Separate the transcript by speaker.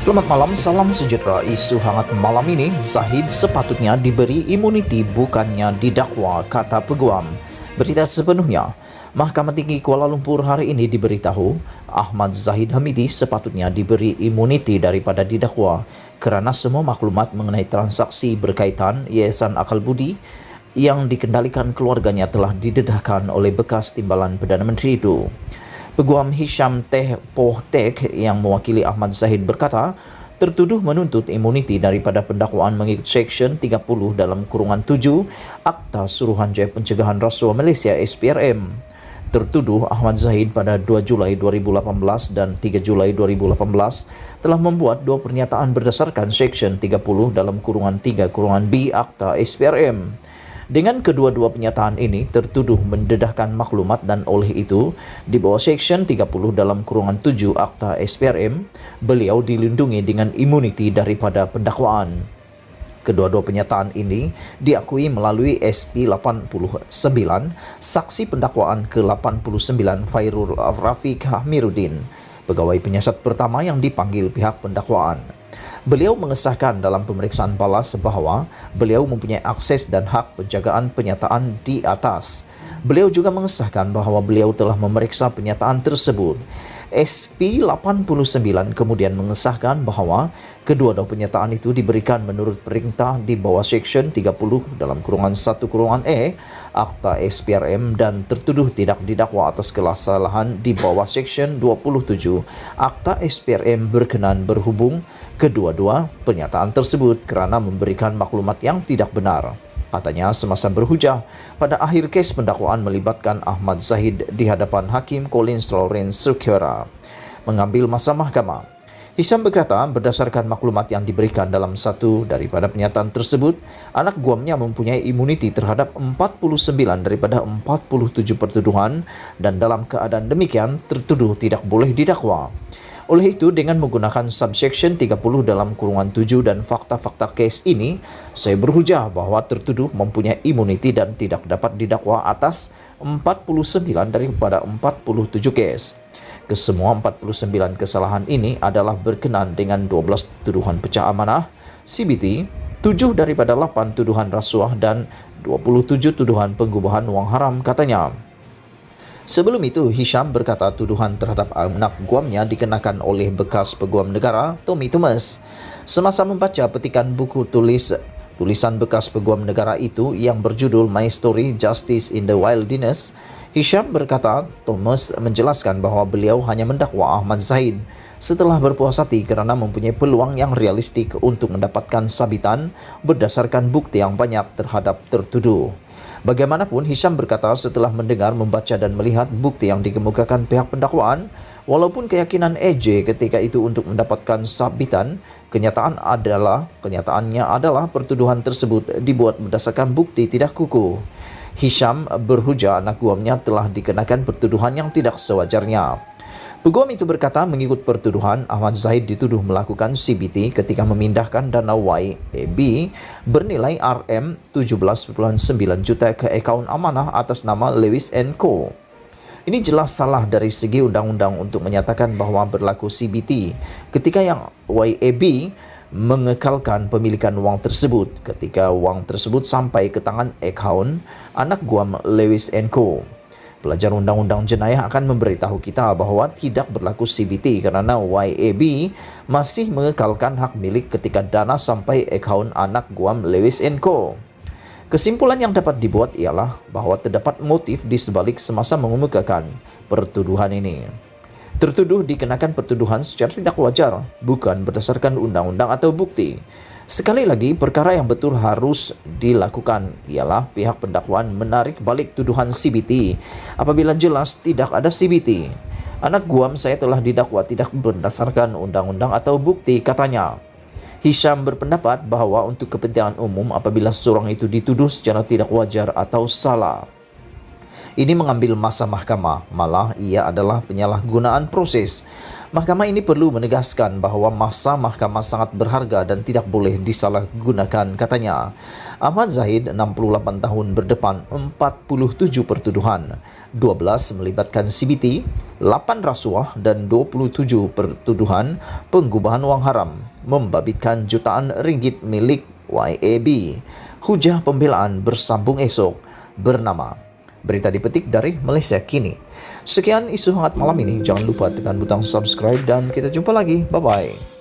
Speaker 1: Selamat malam, salam sejahtera. Isu hangat malam ini, Zahid sepatutnya diberi imuniti bukannya didakwa, kata peguam. Berita sepenuhnya, Mahkamah Tinggi Kuala Lumpur hari ini diberitahu Ahmad Zahid Hamidi sepatutnya diberi imuniti daripada didakwa kerana semua maklumat mengenai transaksi berkaitan Yayasan Akal Budi yang dikendalikan keluarganya telah didedahkan oleh bekas timbalan Perdana Menteri itu. Peguam Hisham Teh Poh Tek yang mewakili Ahmad Zahid berkata, tertuduh menuntut imuniti daripada pendakwaan mengikut Seksyen 30 dalam kurungan 7 Akta Suruhanjaya Pencegahan Rasuah Malaysia SPRM. Tertuduh Ahmad Zahid pada 2 Julai 2018 dan 3 Julai 2018 telah membuat dua pernyataan berdasarkan Seksyen 30 dalam kurungan 3 kurungan B Akta SPRM. Dengan kedua-dua penyataan ini, tertuduh mendedahkan maklumat dan oleh itu, di bawah Seksyen 30 dalam kurungan 7 Akta SPRM, beliau dilindungi dengan imuniti daripada pendakwaan. Kedua-dua penyataan ini diakui melalui SP 89, saksi pendakwaan ke-89 Fairul Rafiq Hamiruddin, pegawai penyiasat pertama yang dipanggil pihak pendakwaan. Beliau mengesahkan dalam pemeriksaan balas bahawa beliau mempunyai akses dan hak penjagaan penyataan di atas. Beliau juga mengesahkan bahawa beliau telah memeriksa penyataan tersebut. SP 89 kemudian mengesahkan bahawa kedua-dua penyataan itu diberikan menurut perintah di bawah Seksyen 30 dalam kurungan 1 kurungan E Akta SPRM dan tertuduh tidak didakwa atas kesalahan di bawah Seksyen 27 Akta SPRM berkenan berhubung kedua-dua pernyataan tersebut kerana memberikan maklumat yang tidak benar. Katanya semasa berhujah pada akhir kes pendakwaan melibatkan Ahmad Zahid di hadapan Hakim Collins Lawrence Sukyara mengambil masa mahkamah. Hisham berkata berdasarkan maklumat yang diberikan dalam satu daripada pernyataan tersebut, anak guamnya mempunyai imuniti terhadap 49 daripada 47 pertuduhan dan dalam keadaan demikian tertuduh tidak boleh didakwa. Oleh itu, dengan menggunakan subsection 30 dalam kurungan 7 dan fakta-fakta kes ini, saya berhujah bahawa tertuduh mempunyai imuniti dan tidak dapat didakwa atas 49 daripada 47 kes. Kesemua 49 kesalahan ini adalah berkenaan dengan 12 tuduhan pecah amanah, CBT, 7 daripada 8 tuduhan rasuah dan 27 tuduhan pengubahan wang haram, katanya. Sebelum itu, Hisham berkata tuduhan terhadap anak guamnya dikenakan oleh bekas peguam negara, Tommy Thomas. Semasa membaca petikan buku tulisan bekas peguam negara itu yang berjudul My Story Justice in the Wilderness, Hisham berkata Thomas menjelaskan bahawa beliau hanya mendakwa Ahmad Zahid setelah berpuas hati kerana mempunyai peluang yang realistik untuk mendapatkan sabitan berdasarkan bukti yang banyak terhadap tertuduh. Bagaimanapun, Hisham berkata setelah mendengar, membaca dan melihat bukti yang dikemukakan pihak pendakwaan, walaupun keyakinan AJ ketika itu untuk mendapatkan sabitan, kenyataannya adalah pertuduhan tersebut dibuat berdasarkan bukti tidak kukuh. Hisham berhujah anak guamnya telah dikenakan pertuduhan yang tidak sewajarnya. Peguam itu berkata mengikut pertuduhan, Ahmad Zahid dituduh melakukan CBT ketika memindahkan dana YAB bernilai RM17.9 juta ke akaun amanah atas nama Lewis & Co. Ini jelas salah dari segi undang-undang untuk menyatakan bahawa berlaku CBT ketika yang YAB mengekalkan pemilikan wang tersebut ketika wang tersebut sampai ke tangan akaun anak guam Lewis & Co. Pelajar undang-undang jenayah akan memberitahu kita bahawa tidak berlaku CBT kerana YAB masih mengekalkan hak milik ketika dana sampai akaun anak guam Lewis & Co. Kesimpulan yang dapat dibuat ialah bahawa terdapat motif di sebalik semasa mengemukakan pertuduhan ini. Tertuduh dikenakan pertuduhan secara tidak wajar, bukan berdasarkan undang-undang atau bukti. Sekali lagi, perkara yang betul harus dilakukan ialah pihak pendakwaan menarik balik tuduhan CBT apabila jelas tidak ada CBT. Anak guam saya telah didakwa tidak berdasarkan undang-undang atau bukti, katanya. Hisham berpendapat bahawa untuk kepentingan umum apabila seseorang itu dituduh secara tidak wajar atau salah, ini mengambil masa mahkamah, malah ia adalah penyalahgunaan proses. Mahkamah ini perlu menegaskan bahawa masa mahkamah sangat berharga dan tidak boleh disalahgunakan, katanya. Ahmad Zahid, 68 tahun, berdepan 47 pertuduhan, 12 melibatkan CBT, 8 rasuah dan 27 pertuduhan pengubahan wang haram, membabitkan jutaan ringgit milik YAB. Hujah pembelaan bersambung esok, bernama Berita dipetik dari Malaysia Kini. Sekian isu hangat malam ini. Jangan lupa tekan butang subscribe dan kita jumpa lagi. Bye-bye.